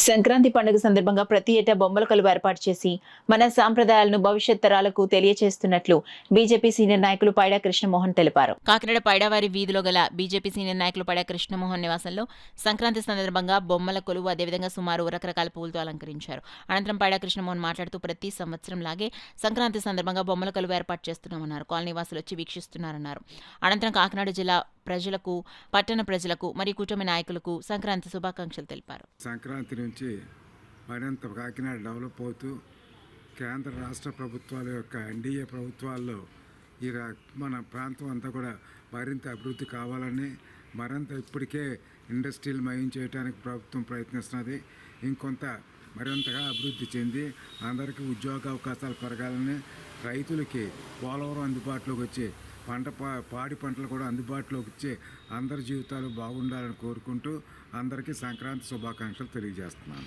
సంక్రాంతి పండుగ సందర్భంగా ప్రతి ఏటా బొమ్మల కొలువు ఏర్పాటు చేసి మన సాంప్రదాయాలను భవిష్యత్ తరాలకు తెలియజేస్తున్నట్లు బీజేపీ సీనియర్ నాయకులు పైడా కృష్ణమోహన్ తెలిపారు. కాకినాడ పైడావారి వీధిలో గల బీజేపీ సీనియర్ నాయకులు పైడా కృష్ణమోహన్ నివాసంలో సంక్రాంతి సందర్భంగా బొమ్మల కొలువు అదేవిధంగా సుమారు రకరకాల పూలతో అలంకరించారు. అనంతరం పైడా కృష్ణమోహన్ మాట్లాడుతూ ప్రతి సంవత్సరం లాగే సంక్రాంతి సందర్భంగా బొమ్మల కొలువు ఏర్పాటు చేస్తున్నామన్నారు. కాలనీ వాసులు వచ్చి వీక్షిస్తున్నారన్నారు. అనంతరం కాకినాడ జిల్లా ప్రజలకు, పట్టణ ప్రజలకు మరియు కూటమి నాయకులకు సంక్రాంతి శుభాకాంక్షలు తెలిపారు. సంక్రాంతి నుంచి మరింత కాకినాడ డెవలప్ అవుతూ కేంద్ర రాష్ట్ర ప్రభుత్వాల యొక్క ఎన్డీఏ ప్రభుత్వాల్లో మన ప్రాంతం అంతా కూడా మరింత అభివృద్ధి కావాలని, మరింత ఇప్పటికే ఇండస్ట్రీలు మయం చేయడానికి ప్రభుత్వం ప్రయత్నిస్తున్నది. ఇంకొంత మరింతగా అభివృద్ధి చెంది అందరికీ ఉద్యోగ అవకాశాలు పెరగాలని, రైతులకి పోలవరం అందుబాటులోకి వచ్చి పాడి పంటలు కూడా అందుబాటులోకి వచ్చి అందరి జీవితాలు బాగుండాలని కోరుకుంటూ అందరికీ సంక్రాంతి శుభాకాంక్షలు తెలియజేస్తున్నాను.